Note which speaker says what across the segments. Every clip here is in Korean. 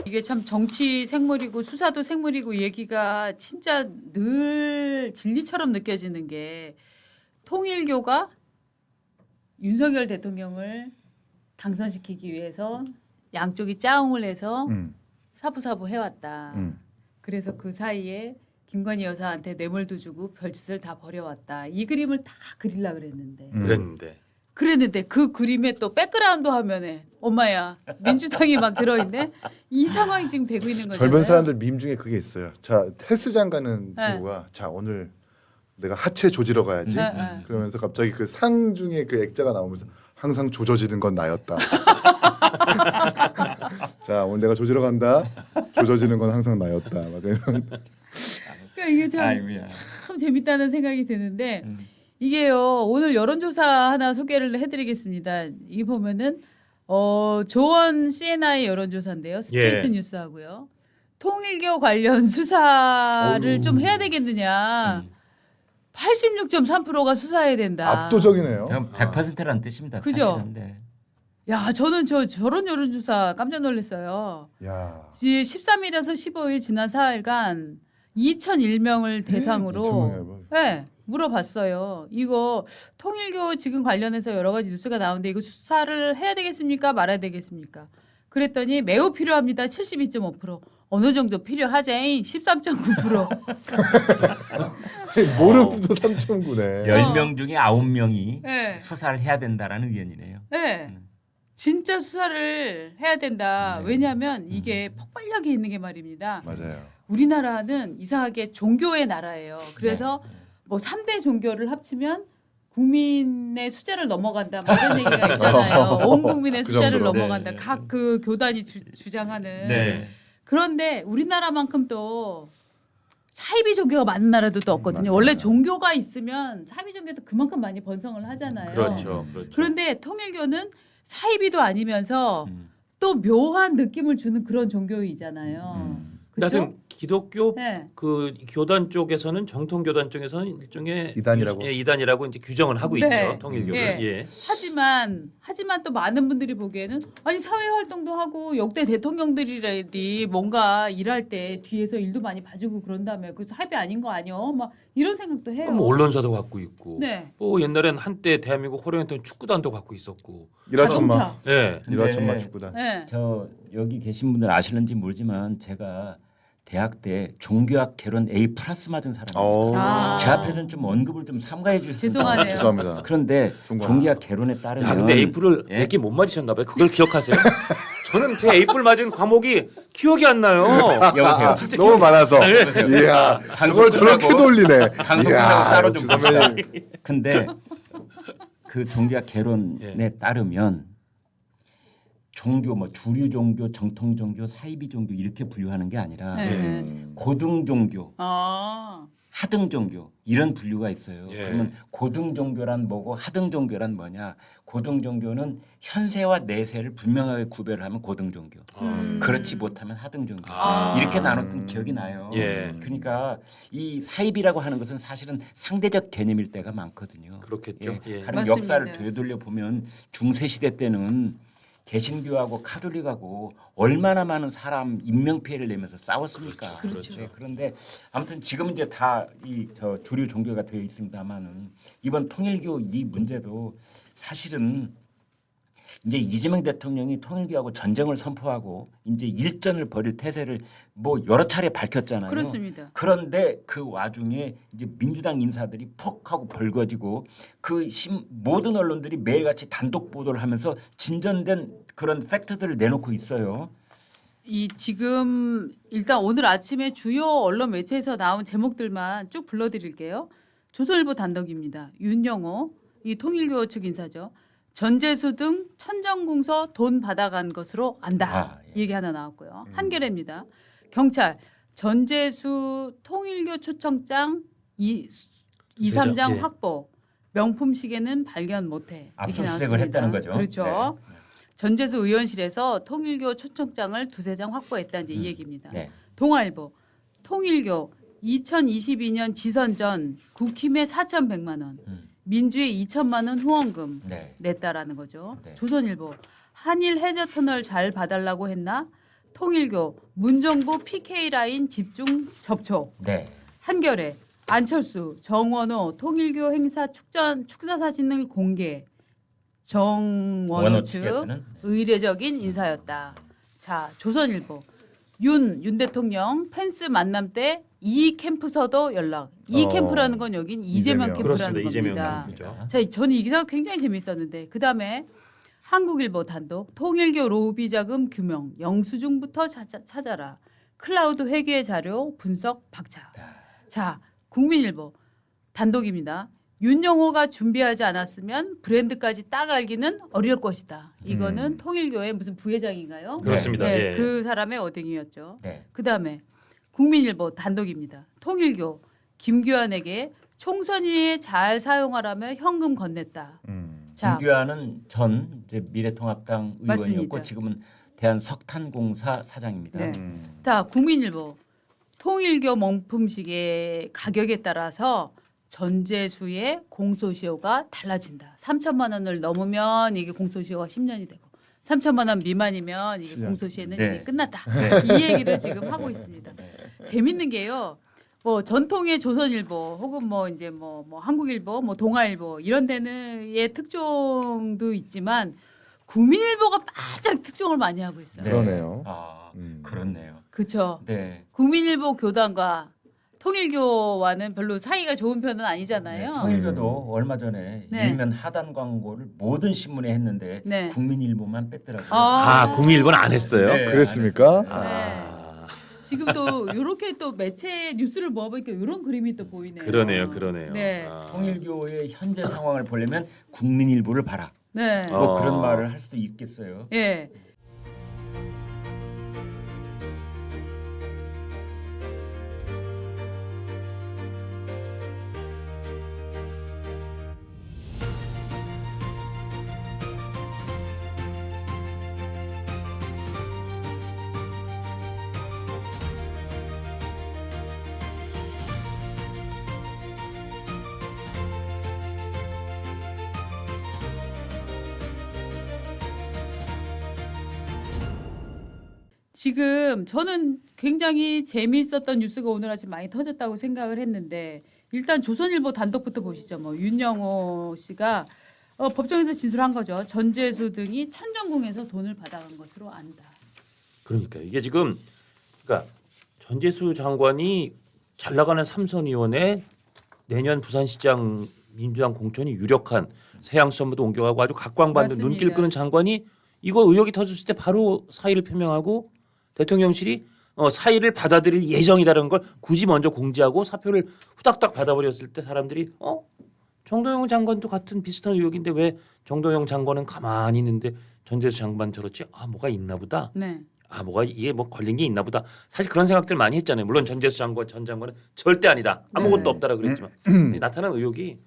Speaker 1: 이게 참 정치 생물이고 수사도 생물이고 얘기가 진짜 늘 진리처럼 느껴지는 게 통일교가 윤석열 대통령을 당선시키기 위해서 양쪽이 짜웅을 해서 사부사부 해왔다. 그래서 그 사이에 김건희 여사한테 뇌물도 주고 별짓을 다 벌여왔다. 이 그림을 다 그리려고 그랬는데 그 그림에 또 백그라운드 화면에 엄마야 민주당이 막 들어있네. 이 상황이 지금 되고 있는 거잖아요.
Speaker 2: 젊은 사람들 밈 중에 그게 있어요. 자 헬스장 가는
Speaker 1: 네.
Speaker 2: 친구가 자 오늘 내가 하체 조지러 가야지.
Speaker 1: 네.
Speaker 2: 그러면서 갑자기 그 상 중에 그 액자가 나오면서 항상 조져지는 건 나였다. 자 오늘 내가 조지러 간다. 조져지는 건 항상 나였다. 막 이런.
Speaker 1: 그러니까 이게 참 재밌다는 생각이 드는데 이게요 오늘 여론조사 하나 소개를 해드리겠습니다. 이게 보면은 조원 CNI 여론조사인데요. 스트레이트 뉴스하고요. 통일교 관련 수사를 좀 해야 되겠느냐. 86.3%가 수사해야 된다.
Speaker 2: 압도적이네요.
Speaker 3: 100%라는 뜻입니다.
Speaker 1: 그죠?
Speaker 3: 사실은. 네.
Speaker 1: 야 저는 저런 여론조사 깜짝 놀랐어요.
Speaker 2: 야.
Speaker 1: 13일에서 15일 지난 4일간 2,001명을 대상으로 네, 물어봤어요. 이거 통일교 지금 관련해서 여러 가지 뉴스가 나오는데 이거 수사를 해야 되겠습니까? 말아야 되겠습니까? 그랬더니 매우 필요합니다. 72.5%. 어느 정도 필요하지? 13.9%.
Speaker 2: 모르부터 3.9네.
Speaker 3: 10명 중에 9명이
Speaker 1: 네.
Speaker 3: 수사를 해야 된다라는 의견이네요.
Speaker 1: 네. 진짜 수사를 해야 된다. 왜냐하면 이게 폭발력이 있는 게 말입니다.
Speaker 2: 맞아요.
Speaker 1: 우리나라는 이상하게 종교의 나라예요. 그래서 뭐 3대 종교를 합치면 국민의 숫자를 넘어간다. 뭐 이런 얘기가 있잖아요. 온 국민의
Speaker 2: 그
Speaker 1: 숫자를
Speaker 2: 정도로.
Speaker 1: 넘어간다.
Speaker 3: 네.
Speaker 1: 각 그 교단이 주장하는.
Speaker 3: 네.
Speaker 1: 그런데 우리나라만큼 또 사이비 종교가 많은 나라도 또 없거든요.
Speaker 2: 맞습니다.
Speaker 1: 원래 종교가 있으면 사이비 종교도 그만큼 많이 번성을 하잖아요.
Speaker 3: 그렇죠.
Speaker 1: 그런데 통일교는 사이비도 아니면서 또 묘한 느낌을 주는 그런 종교이잖아요. 그렇죠?
Speaker 4: 하여튼 기독교
Speaker 1: 네.
Speaker 4: 그 교단 쪽에서는 정통 교단 쪽에서는 일종의
Speaker 2: 이단이라고.
Speaker 4: 이단이라고 이제 규정을 하고
Speaker 1: 네.
Speaker 4: 있죠. 통일교를.
Speaker 1: 예.
Speaker 4: 예.
Speaker 1: 하지만 또 많은 분들이 보기에는 아니 사회 활동도 하고 역대 대통령들이 뭔가 일할 때 뒤에서 일도 많이 봐주고 그런다며 그래서 합의 아닌 거 아니요? 막 이런 생각도 해요.
Speaker 4: 뭐 언론사도 갖고 있고.
Speaker 1: 네.
Speaker 4: 뭐 옛날엔 한때 대한민국 호령했던 축구단도 갖고 있었고.
Speaker 2: 일화천마.
Speaker 1: 자동차.
Speaker 4: 예.
Speaker 2: 일화천마
Speaker 3: 네.
Speaker 2: 축구단.
Speaker 1: 네.
Speaker 3: 저 여기 계신 분들 아실는지 모르지만 제가 대학 때 종교학 개론 A+ 맞은 사람이에요.
Speaker 1: 아.
Speaker 3: 제 앞에서는 좀 언급을 좀 삼가해 주셨으면
Speaker 1: 죄송하네요.
Speaker 2: 죄송합니다.
Speaker 3: 그런데
Speaker 2: 종교학.
Speaker 3: 종교학 개론에 따르면
Speaker 4: 야, 근데 A뿔을
Speaker 3: 예?
Speaker 4: 몇 개 못 맞으셨나 봐요. 그걸 기억하세요? 저는 제 A뿔 맞은 과목이 기억이 안 나요.
Speaker 3: 여보세요.
Speaker 4: 진짜
Speaker 2: 너무 많아서.
Speaker 3: 여보세요.
Speaker 2: 이야.
Speaker 3: 방송
Speaker 2: 저걸 저렇게
Speaker 3: 끝나고
Speaker 2: 돌리네.
Speaker 3: 방송
Speaker 2: 이야,
Speaker 3: 끝나고 따로 좀
Speaker 2: 역시
Speaker 3: 봅시다.
Speaker 2: 선배님.
Speaker 3: 근데 그 종교학 개론에 따르면 종교 뭐 주류 종교, 정통 종교, 사이비 종교 이렇게 분류하는 게 아니라
Speaker 1: 네.
Speaker 3: 고등 종교,
Speaker 1: 아.
Speaker 3: 하등 종교 이런 분류가 있어요.
Speaker 4: 예.
Speaker 3: 그러면 고등 종교란 뭐고 하등 종교란 뭐냐? 고등 종교는 현세와 내세를 분명하게 구별을 하면 고등 종교. 그렇지 못하면 하등 종교. 이렇게 나눴던 기억이 나요.
Speaker 4: 예.
Speaker 3: 그러니까 이 사입이라고 하는 것은 사실은 상대적 개념일 때가 많거든요.
Speaker 4: 그렇겠죠. 예.
Speaker 3: 가령
Speaker 1: 맞습니다.
Speaker 3: 역사를 되돌려 보면 중세 시대 때는 개신교하고 카톨릭하고 얼마나 많은 사람 인명 피해를 내면서 싸웠습니까?
Speaker 1: 그렇죠.
Speaker 3: 네, 그런데 아무튼 지금 이제 다 이 저 주류 종교가 되어 있습니다만은 이번 통일교 이 문제도 사실은 이제 이재명 대통령이 통일교하고 전쟁을 선포하고 이제 일전을 벌일 태세를 뭐 여러 차례 밝혔잖아요.
Speaker 1: 그렇습니다.
Speaker 3: 그런데 그 와중에 이제 민주당 인사들이 퍽 하고 벌거지고 그 모든 언론들이 매일같이 단독 보도를 하면서 진전된 그런 팩트들을 내놓고 있어요.
Speaker 1: 이 지금 일단 오늘 아침에 주요 언론 매체에서 나온 제목들만 쭉 불러드릴게요. 조선일보 단독입니다. 윤영호 이 통일교 측 인사죠. 전재수 등 천정궁서 돈 받아간 것으로 안다.
Speaker 3: 예.
Speaker 1: 얘기 하나 나왔고요. 한겨레입니다. 경찰 전재수 통일교 초청장 2, 3장
Speaker 4: 예.
Speaker 1: 확보. 명품 시계는 발견 못해. 이렇게
Speaker 3: 압수수색을
Speaker 1: 나왔습니다.
Speaker 3: 했다는 거죠.
Speaker 1: 그렇죠.
Speaker 3: 네.
Speaker 1: 전재수 의원실에서 통일교 초청장을 2-3장 확보했다 이제 이 얘기입니다.
Speaker 3: 네.
Speaker 1: 동아일보 통일교 2022년 지선 전 국힘에 4,100만 원, 민주에 2천만 원 후원금
Speaker 3: 네.
Speaker 1: 냈다라는 거죠.
Speaker 3: 네.
Speaker 1: 조선일보 한일 해저 터널 잘 봐달라고 했나? 통일교 문정부 PK 라인 집중 접촉.
Speaker 3: 네.
Speaker 1: 한겨레 안철수 정원호 통일교 행사 축사 사진을 공개. 정원호
Speaker 3: 원호
Speaker 1: 측
Speaker 3: 측에서는
Speaker 1: 의례적인 인사였다. 자, 조선일보 윤 대통령 펜스 만남 때 이 캠프서도 연락. 이 캠프라는 건 여긴 이재명
Speaker 2: 이재명.
Speaker 1: 캠프라는
Speaker 4: 그렇습니다. 이재명
Speaker 1: 겁니다.
Speaker 4: 캠프죠.
Speaker 1: 자, 저는 이 기사가 굉장히 재밌었는데 그 다음에 한국일보 단독 통일교 로비 자금 규명 영수증부터 찾아라. 클라우드 회계 자료 분석 박차. 자, 국민일보 단독입니다. 윤영호가 준비하지 않았으면 브랜드까지 딱 알기는 어려울 것이다. 이거는 통일교의 무슨 부회장인가요?
Speaker 4: 그렇습니다.
Speaker 1: 네,
Speaker 4: 예.
Speaker 1: 그 사람의 어딩이었죠.
Speaker 3: 네.
Speaker 1: 그 다음에 국민일보 단독입니다. 통일교 김규환에게 총선위에 잘 사용하라며 현금 건넸다. 자,
Speaker 3: 김규환은 전 이제 미래통합당 의원이었고
Speaker 1: 맞습니다.
Speaker 3: 지금은 대한석탄공사 사장입니다.
Speaker 1: 네. 자, 국민일보 통일교 명품시계 가격에 따라서 전재수의 공소시효가 달라진다. 3천만 원을 넘으면 이게 공소시효가 10년이 되고 3천만 원 미만이면 이게 공소시효는
Speaker 3: 네.
Speaker 1: 이게 끝났다. 이 얘기를 지금 하고 있습니다. 재밌는 게요. 뭐 전통의 조선일보 혹은 뭐 이제 뭐 한국일보, 뭐 동아일보 이런 데는의 특종도 있지만 국민일보가 바짝 특종을 많이 하고 있어요.
Speaker 3: 네.
Speaker 2: 그러네요.
Speaker 3: 아, 그렇네요.
Speaker 1: 그렇죠.
Speaker 3: 네.
Speaker 1: 국민일보 교단과 통일교와는 별로 사이가 좋은 편은 아니잖아요.
Speaker 3: 통일교도 얼마 전에
Speaker 1: 네.
Speaker 3: 일면 하단 광고를 모든 신문에 했는데
Speaker 1: 네.
Speaker 3: 국민일보만 뺐더라고요.
Speaker 4: 아, 국민일보는 안 했어요.
Speaker 3: 네.
Speaker 2: 그랬습니까?
Speaker 1: 네. 지금 또 이렇게 또 매체 뉴스를 모아보니까 이런 그림이 또 보이네요.
Speaker 4: 그러네요.
Speaker 1: 네.
Speaker 4: 아.
Speaker 3: 통일교의 현재 상황을 보려면 국민일보를 봐라.
Speaker 1: 네.
Speaker 3: 뭐
Speaker 4: 어.
Speaker 3: 그런 말을 할 수도 있겠어요.
Speaker 1: 예. 지금 저는 굉장히 재미있었던 뉴스가 오늘 아침 많이 터졌다고 생각을 했는데 일단 조선일보 단독부터 보시죠. 뭐 윤영호 씨가 법정에서 진술한 거죠. 전재수 등이 천정궁에서 돈을 받아간 것으로 안다.
Speaker 4: 그러니까 이게 지금 그러니까 전재수 장관이 잘 나가는 삼선 의원에 내년 부산시장 민주당 공천이 유력한 세양선부도 옮겨가고 아주 각광받는
Speaker 1: 맞습니다.
Speaker 4: 눈길 끄는 장관이 이거 의혹이 터졌을 때 바로 사의를 표명하고 대통령실이 사의를 받아들일 예정이다라는 걸 굳이 먼저 공지하고 사표를 후닥닥 받아버렸을 때 사람들이 정동영 장관도 같은 비슷한 의혹인데 왜 정동영 장관은 가만히 있는데 전재수 장관 저렇지? 아 뭐가 있나 보다.
Speaker 1: 네.
Speaker 4: 아 뭐가 이게 뭐 걸린 게 있나 보다. 사실 그런 생각들 많이 했잖아요. 물론 전재수 장관 전 장관은 절대 아니다. 아무것도
Speaker 1: 네.
Speaker 4: 없다라 그랬지만 근데 나타난 의혹이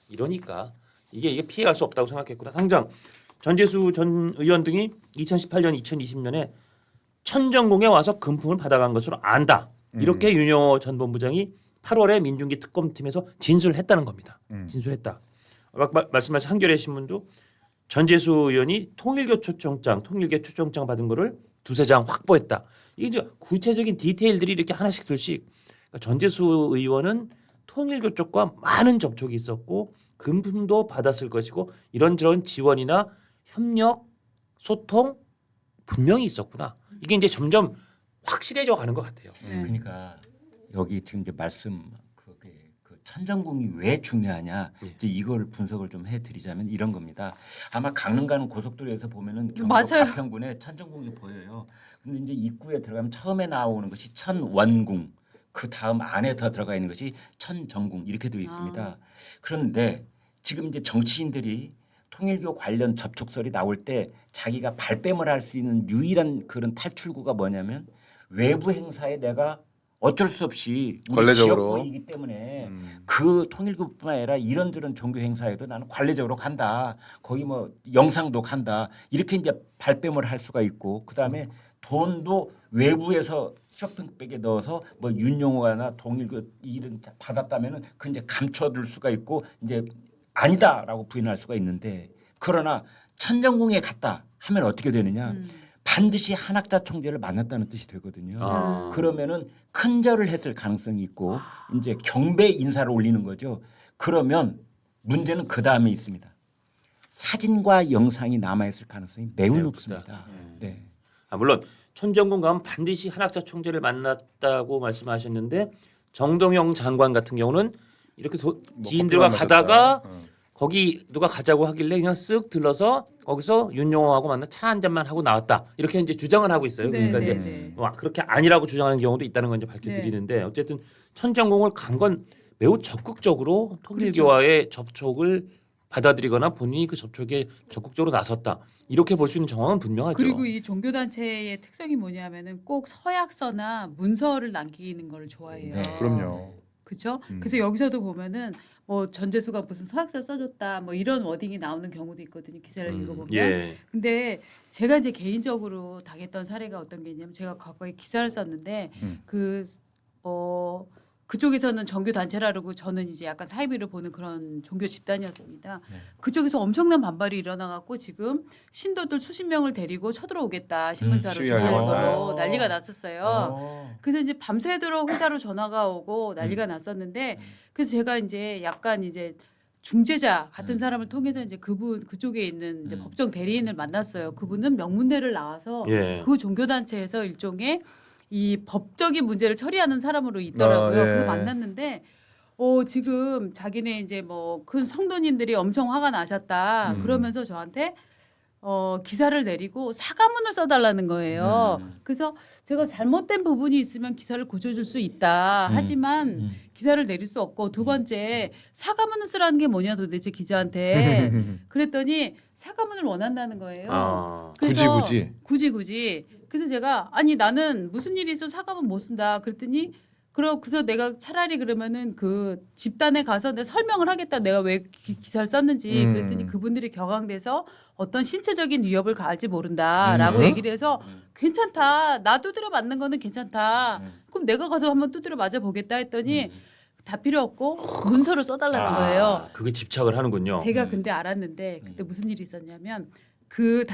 Speaker 4: 이러니까 이게 피해갈 수 없다고 생각했구나. 당장 전재수 전 의원 등이 2018년 2020년에 천정궁에 와서 금품을 받아간 것으로 안다. 이렇게 윤영호 전 본부장이 8월에 민중기 특검팀에서 진술을 했다는 겁니다. 진술했다. 아까 말씀하신 한겨레 신문도 전재수 의원이 통일교 초청장 받은 거를 두세 장 확보했다. 이게 이제 구체적인 디테일들이 이렇게 하나씩 둘씩. 그러니까 전재수 의원은 통일교 쪽과 많은 접촉이 있었고 금품도 받았을 것이고 이런저런 지원이나 협력, 소통 분명히 있었구나. 이게 이제 점점 확실해져 가는 것 같아요.
Speaker 1: 네.
Speaker 3: 그러니까 여기 지금 이제 말씀 그 천정궁이 왜 중요하냐 이제 이걸 분석을 좀 해드리자면 이런 겁니다. 아마 강릉 가는 고속도로에서 보면은 경북
Speaker 1: 맞아요.
Speaker 3: 가평군에 천정궁이 보여요. 근데 이제 입구에 들어가면 처음에 나오는 것이 천원궁, 그 다음 안에 더 들어가 있는 것이 천정궁 이렇게 되어 있습니다. 그런데 지금 이제 정치인들이 통일교 관련 접촉설이 나올 때 자기가 발뺌을 할 수 있는 유일한 그런 탈출구가 뭐냐면 외부 행사에 내가 어쩔 수 없이 우리
Speaker 2: 관례적으로.
Speaker 3: 지역구이기 때문에 그 통일교뿐만 아니라 이런저런 종교 행사에도 나는 관례적으로 간다. 거기 뭐 영상도 간다. 이렇게 이제 발뺌을 할 수가 있고 그다음에 돈도 외부에서 쇼핑백에 넣어서 뭐 윤영호나 통일교 이런 받았다면은 그 이제 감춰둘 수가 있고 이제 아니다라고 부인할 수가 있는데 그러나 천정궁에 갔다 하면 어떻게 되느냐? 반드시 한학자 총재를 만났다는 뜻이 되거든요.
Speaker 4: 아.
Speaker 3: 그러면은 큰 절을 했을 가능성이 있고 이제 경배 인사를 올리는 거죠. 그러면 문제는 그 다음에 있습니다. 사진과 영상이 남아있을 가능성이 매우
Speaker 4: 매우
Speaker 3: 높습니다. 네.
Speaker 4: 물론 천정궁 가면 반드시 한학자 총재를 만났다고 말씀하셨는데 정동영 장관 같은 경우는 이렇게 지인들과
Speaker 2: 커피만
Speaker 4: 가다가
Speaker 2: 마셨다.
Speaker 4: 거기 누가 가자고 하길래 그냥 쓱 들러서 거기서 윤용호하고 만나 차 한 잔만 하고 나왔다. 이렇게 이제 주장을 하고 있어요.
Speaker 1: 네,
Speaker 4: 그러니까
Speaker 1: 네,
Speaker 4: 이제
Speaker 1: 네.
Speaker 4: 그렇게 아니라고 주장하는 경우도 있다는 건 이제 밝혀드리는데 어쨌든 천정궁을 간 건 매우 적극적으로 통일교와의 접촉을 받아들이거나 본인이 그 접촉에 적극적으로 나섰다. 이렇게 볼 수 있는 정황은 분명하죠.
Speaker 1: 그리고 이 종교 단체의 특성이 뭐냐면은 꼭 서약서나 문서를 남기는 걸 좋아해요.
Speaker 3: 네.
Speaker 2: 그럼요.
Speaker 1: 그렇죠? 그래서 여기서도 보면은 뭐 전재수가 무슨 서약서 써줬다 뭐 이런 워딩이 나오는 경우도 있거든요. 기사를 읽어보면.
Speaker 4: 예.
Speaker 1: 근데 제가 이제 개인적으로 당했던 사례가 어떤 게 있냐면 제가 과거에 기사를 썼는데 그쪽에서는 정교 단체라 그러고 저는 이제 약간 사이비를 보는 그런 종교 집단이었습니다. 그쪽에서 엄청난 반발이 일어나갖고 지금 신도들 수십 명을 데리고 쳐들어오겠다 신문사로
Speaker 2: 시위하려고.
Speaker 1: 전화로
Speaker 3: 아.
Speaker 1: 난리가 났었어요. 그래서 이제 밤새도록 회사로 전화가 오고 난리가 났었는데 그래서 제가 이제 약간 이제 중재자 같은 사람을 통해서 이제 그쪽에 있는 이제 법정 대리인을 만났어요. 그분은 명문대를 나와서
Speaker 4: 예.
Speaker 1: 그 종교 단체에서 일종의 이 법적인 문제를 처리하는 사람으로 있더라고요.
Speaker 2: 아, 예.
Speaker 1: 그거 만났는데 지금 자기네 이제 뭐 큰 성도님들이 엄청 화가 나셨다. 그러면서 저한테 기사를 내리고 사과문을 써달라는 거예요. 그래서 제가 잘못된 부분이 있으면 기사를 고쳐줄 수 있다. 하지만 기사를 내릴 수 없고 두 번째 사과문을 쓰라는 게 뭐냐 도대체 기자한테. 그랬더니 사과문을 원한다는 거예요.
Speaker 4: 아.
Speaker 1: 그래서
Speaker 2: 굳이.
Speaker 1: 그래서 제가 아니 나는 무슨 일이 있어 사과문 못 쓴다. 그랬더니 그래서 내가 차라리 그러면은 그 집단에 가서 내가 설명을 하겠다. 내가 왜 기사를 썼는지. 그랬더니 그분들이 격앙돼서 어떤 신체적인 위협을 가할지 모른다라고 얘기를 해서 괜찮다. 나 두드려 맞는 거는 괜찮다. 그럼 내가 가서 한번 두드려 맞아 보겠다 했더니 다 필요 없고 문서를 써달라는 거예요.
Speaker 4: 그게 집착을 하는군요.
Speaker 1: 제가 근데 알았는데 그때 무슨 일이 있었냐면 그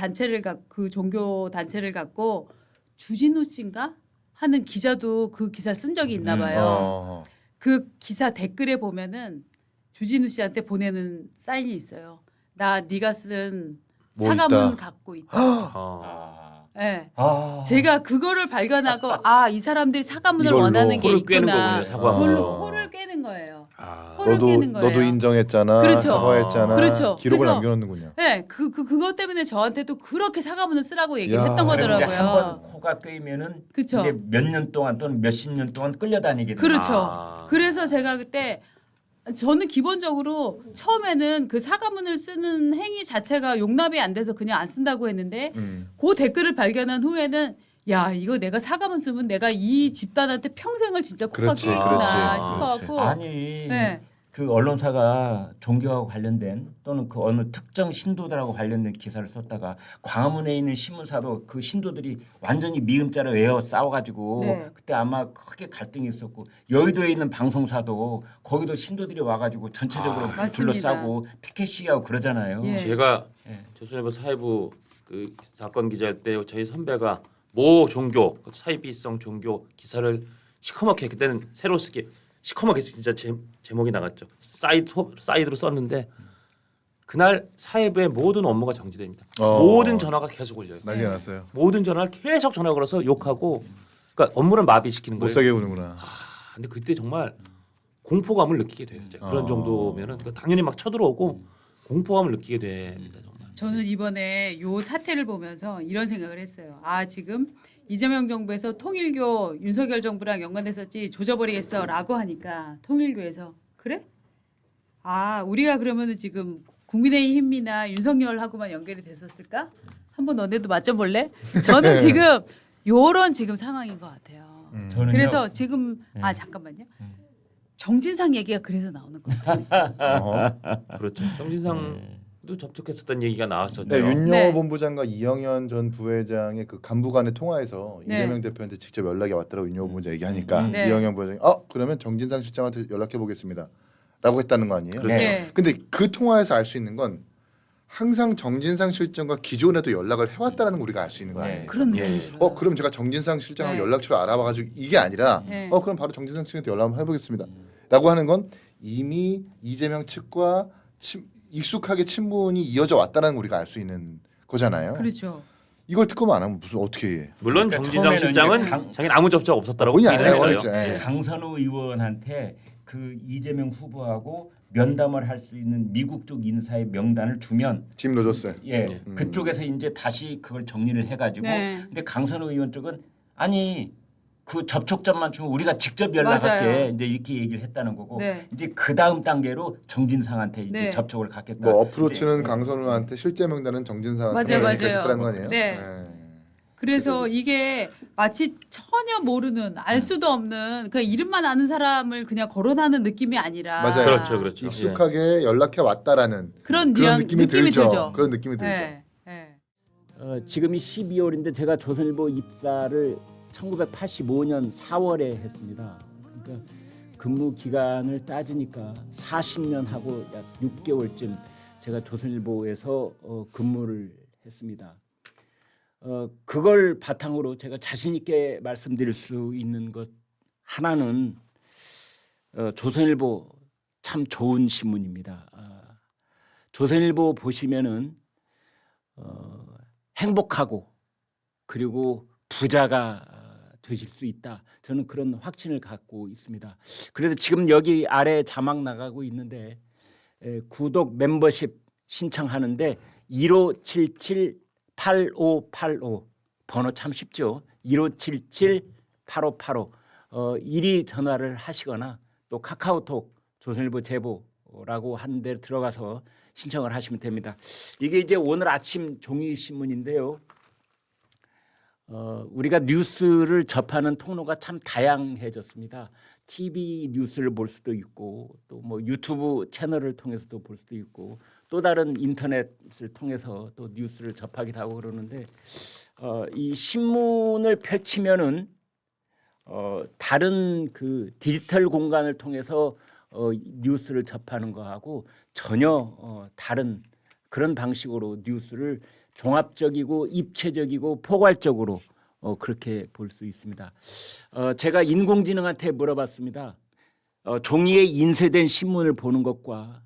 Speaker 1: 종교 단체를 갖고 주진우 씨인가 하는 기자도 그 기사 쓴 적이 있나 봐요. 그 기사 댓글에 보면은 주진우 씨한테 보내는 사인이 있어요. 나 네가 쓴
Speaker 2: 뭐
Speaker 1: 사과문
Speaker 2: 있다.
Speaker 1: 갖고 있다.
Speaker 4: 아.
Speaker 1: 네.
Speaker 3: 아.
Speaker 1: 제가 그거를 발견하고 이 사람들이 사과문을
Speaker 2: 이걸로
Speaker 1: 원하는 게
Speaker 4: 호를 꿰는
Speaker 1: 있구나.
Speaker 4: 거군요. 사과문.
Speaker 1: 그걸로 호를 깨는 거예요.
Speaker 4: 아.
Speaker 1: 호를 깨는 거예요.
Speaker 2: 너도 인정했잖아.
Speaker 1: 그렇죠.
Speaker 2: 사과했잖아.
Speaker 1: 그렇죠.
Speaker 2: 기록을
Speaker 1: 그래서-
Speaker 2: 남겨놓는군요.
Speaker 1: 네, 그것 때문에 저한테도 그렇게 사과문을 쓰라고 얘기를
Speaker 2: 야.
Speaker 1: 했던
Speaker 3: 이제
Speaker 1: 거더라고요.
Speaker 3: 한번 코가 꿰이면은
Speaker 1: 그쵸.
Speaker 3: 이제 몇 년 동안 또는 몇십 년 동안 끌려다니게 돼요.
Speaker 1: 그렇죠.
Speaker 4: 아.
Speaker 1: 그래서 제가 그때 저는 기본적으로 처음에는 그 사과문을 쓰는 행위 자체가 용납이 안 돼서 그냥 안 쓴다고 했는데 그 댓글을 발견한 후에는 야 이거 내가 사과문 쓰면 내가 이 집단한테 평생을 진짜 코가
Speaker 2: 그렇지,
Speaker 1: 끼겠구나
Speaker 2: 그렇지.
Speaker 1: 싶어갖고
Speaker 3: 아니
Speaker 1: 네.
Speaker 3: 그 언론사가 종교하고 관련된 또는 그 어느 특정 신도들하고 관련된 기사를 썼다가 광화문에 있는 신문사도 그 신도들이 완전히 미음자를 외워 싸워가지고
Speaker 1: 네.
Speaker 3: 그때 아마 크게 갈등이 있었고 여의도에 있는 방송사도 거기도 신도들이 와가지고 전체적으로
Speaker 1: 맞습니다.
Speaker 3: 둘러싸고 피켓 시위하고 그러잖아요.
Speaker 1: 예.
Speaker 4: 제가
Speaker 3: 예.
Speaker 4: 조선일보 사회부 그 사건 기자일 때 저희 선배가 모 종교 사이비성 종교 기사를 시커멓게 그때는 새로 쓰기 시커멓게 진짜 제목이 나갔죠. 사이드로 썼는데 그날 사회부의 모든 업무가 정지됩니다. 모든 전화가 계속 올려요.
Speaker 2: 난리가 났어요.
Speaker 4: 모든 전화를 계속 전화 걸어서 욕하고 그러니까 업무를 마비시키는
Speaker 2: 못
Speaker 4: 거예요.
Speaker 2: 사게 구는구나.
Speaker 4: 근데 그때 정말 공포감을 느끼게 돼요. 이제 그런 정도면은 그러니까 당연히 막 쳐들어오고 공포감을 느끼게 됩니다. 정말.
Speaker 1: 저는 이번에 요 사태를 보면서 이런 생각을 했어요. 지금 이재명 정부에서 통일교 윤석열 정부랑 연관됐었지 조져버리겠어라고 하니까 통일교에서 그래? 우리가 그러면은 지금 국민의힘이나 윤석열하고만 연결이 됐었을까? 한번 너네도 맞춰볼래? 저는 지금 요런 지금 상황인 것 같아요.
Speaker 3: 저는요.
Speaker 1: 그래서 지금 잠깐만요. 정진상 얘기가 그래서 나오는 것 같아요.
Speaker 4: 그렇죠. 정진상도 접촉했었던 얘기가 나왔었죠.
Speaker 2: 네, 윤영호
Speaker 1: 네.
Speaker 2: 본부장과 이영현 전 부회장의 그 간부 간의 통화에서
Speaker 1: 네.
Speaker 2: 이재명 대표한테 직접 연락이 왔더라고 윤영호 본부장 얘기하니까
Speaker 1: 네.
Speaker 2: 이영현 부회장이 그러면 정진상 실장한테 연락해 보겠습니다. 라고 했다는 거 아니에요?
Speaker 3: 네.
Speaker 1: 네.
Speaker 2: 근데 그 통화에서 알 수 있는 건 항상 정진상 실장과 기존에도 연락을 해왔다는 걸 우리가 알 수 있는 거
Speaker 3: 네.
Speaker 2: 아니에요?
Speaker 1: 그런
Speaker 4: 예.
Speaker 1: 느낌이 들어요.
Speaker 2: 그럼 제가 정진상 실장하고
Speaker 1: 네.
Speaker 2: 연락처를 알아봐가지고 이게 아니라
Speaker 1: 네.
Speaker 2: 그럼 바로 정진상 씨한테 연락 한번 해보겠습니다. 라고 하는 건 이미 이재명 측과 익숙하게 친분이 이어져 왔다는 걸 우리가 알 수 있는 거잖아요.
Speaker 1: 그렇죠.
Speaker 2: 이걸 특검 안 하면 무슨 어떻게 해?
Speaker 4: 물론
Speaker 3: 그러니까
Speaker 4: 정진상
Speaker 3: 처음에는
Speaker 4: 실장은
Speaker 3: 이제 강-
Speaker 4: 자기는 아무 접촉 없었다라고
Speaker 2: 본인이
Speaker 4: 얘기를
Speaker 2: 안
Speaker 4: 했어요.
Speaker 2: 했어요.
Speaker 1: 네.
Speaker 2: 예.
Speaker 3: 강선우 의원한테 그 이재명 후보하고 면담을 할 수 있는 미국 쪽 인사의 명단을 주면
Speaker 2: 짐 로저스.
Speaker 3: 예, 그쪽에서 이제 다시 그걸 정리를 해가지고
Speaker 1: 네.
Speaker 3: 근데 강선우 의원 쪽은 아니 그 접촉점만 주면 우리가 직접 연락할게
Speaker 1: 맞아요.
Speaker 3: 이제 이렇게 얘기를 했다는 거고
Speaker 1: 네.
Speaker 3: 이제 그 다음 단계로 정진상한테 이제
Speaker 1: 네.
Speaker 3: 접촉을 갖겠다.
Speaker 2: 뭐 어프로치는
Speaker 3: 이제,
Speaker 2: 강선우한테 실제 명단은 정진상한테
Speaker 1: 맞아요,
Speaker 2: 했다는 거
Speaker 1: 맞아요.
Speaker 2: 아니에요?
Speaker 1: 네.
Speaker 2: 예.
Speaker 1: 그래서 이게 마치 전혀 모르는 알 수도 없는 그 이름만 아는 사람을 그냥 거론하는 느낌이 아니라
Speaker 2: 맞아요.
Speaker 4: 그렇죠, 그렇죠.
Speaker 2: 익숙하게 연락해 왔다라는
Speaker 1: 그런
Speaker 2: 그런
Speaker 1: 뉘앙-
Speaker 2: 느낌이 들죠. 그런 느낌이 들죠.
Speaker 1: 네. 네.
Speaker 5: 지금이 12월인데 제가 조선일보 입사를 1985년 4월에 했습니다. 그러니까 근무 기간을 따지니까 40년 하고 약 6개월쯤 제가 조선일보에서 근무를 했습니다. 그걸 바탕으로 제가 자신 있게 말씀드릴 수 있는 것 하나는 조선일보 참 좋은 신문입니다. 조선일보 보시면은 행복하고 그리고 부자가 되실 수 있다. 저는 그런 확신을 갖고 있습니다. 그래서 지금 여기 아래 자막 나가고 있는데 구독 멤버십 신청하는데 1577-8585 번호 참 쉽죠. 1577-8585 일이 전화를 하시거나 또 카카오톡 조선일보 제보라고 하는 데 들어가서 신청을 하시면 됩니다. 이게 이제 오늘 아침 종이 신문인데요. 우리가 뉴스를 접하는 통로가 참 다양해졌습니다. TV 뉴스를 볼 수도 있고 또 뭐 유튜브 채널을 통해서도 볼 수도 있고 또 다른 인터넷을 통해서 또 뉴스를 접하기도 하고 그러는데 이 신문을 펼치면은 다른 그 디지털 공간을 통해서 뉴스를 접하는 거하고 전혀 다른 그런 방식으로 뉴스를 종합적이고 입체적이고 포괄적으로 그렇게 볼 수 있습니다. 제가 인공지능한테 물어봤습니다. 종이에 인쇄된 신문을 보는 것과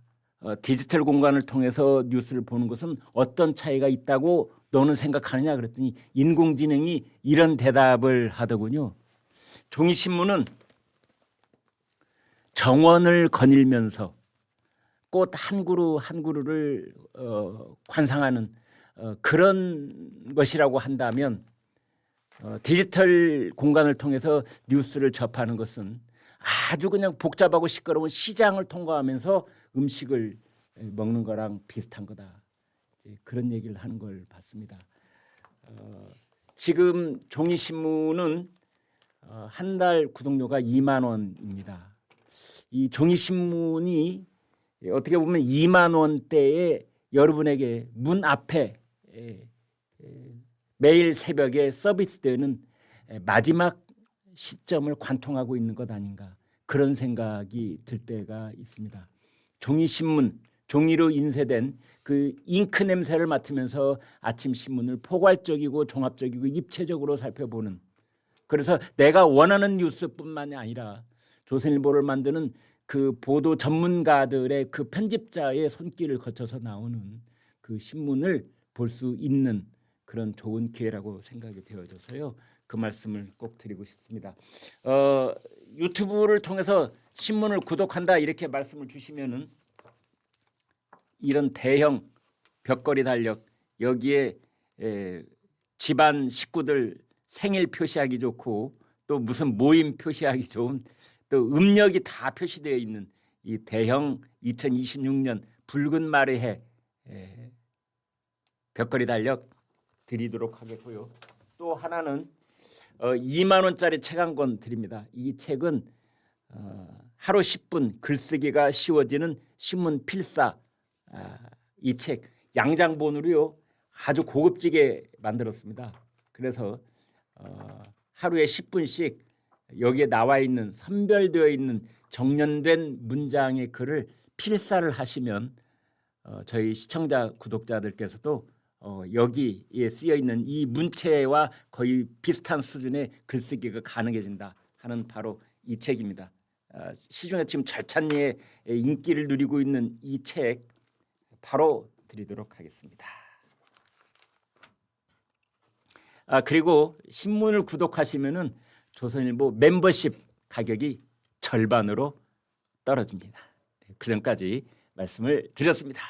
Speaker 5: 디지털 공간을 통해서 뉴스를 보는 것은 어떤 차이가 있다고 너는 생각하느냐 그랬더니 인공지능이 이런 대답을 하더군요. 종이 신문은 정원을 거닐면서 꽃 한 그루 한 그루를 관상하는 그런 것이라고 한다면 디지털 공간을 통해서 뉴스를 접하는 것은 아주 그냥 복잡하고 시끄러운 시장을 통과하면서 음식을 먹는 거랑 비슷한 거다. 이제 그런 얘기를 하는 걸 봤습니다. 지금 종이 신문은 한 달 구독료가 2만 원입니다. 이 종이 신문이 어떻게 보면 2만 원대에 여러분에게 문 앞에 매일 새벽에 서비스되는 마지막 시점을 관통하고 있는 것 아닌가 그런 생각이 들 때가 있습니다. 종이 신문, 종이로 인쇄된 그 잉크 냄새를 맡으면서 아침 신문을 포괄적이고 종합적이고 입체적으로 살펴보는 그래서 내가 원하는 뉴스뿐만이 아니라 조선일보를 만드는 그 보도 전문가들의 그 편집자의 손길을 거쳐서 나오는 그 신문을 볼 수 있는 그런 좋은 기회라고 생각이 되어져서요. 그 말씀을 꼭 드리고 싶습니다. 유튜브를 통해서 신문을 구독한다 이렇게 말씀을 주시면은 이런 대형 벽걸이 달력 여기에 집안 식구들 생일 표시하기 좋고 또 무슨 모임 표시하기 좋은 또 음력이 다 표시되어 있는 이 대형 2026년 붉은 말의 해 벽걸이 달력 드리도록 하겠고요. 또 하나는 2만 원짜리 책 한 권 드립니다. 이 책은 하루 10분 글쓰기가 쉬워지는 신문 필사 이 책 양장본으로요 아주 고급지게 만들었습니다. 그래서 하루에 10분씩 여기에 나와 있는 선별되어 있는 정연된 문장의 글을 필사를 하시면 저희 시청자 구독자들께서도 여기에 쓰여 있는 이 문체와 거의 비슷한 수준의 글쓰기가 가능해진다 하는 바로 이 책입니다. 시중에 지금 절찬리에 인기를 누리고 있는 이 책 바로 드리도록 하겠습니다. 그리고 신문을 구독하시면은 조선일보 멤버십 가격이 절반으로 떨어집니다. 그 전까지 말씀을 드렸습니다.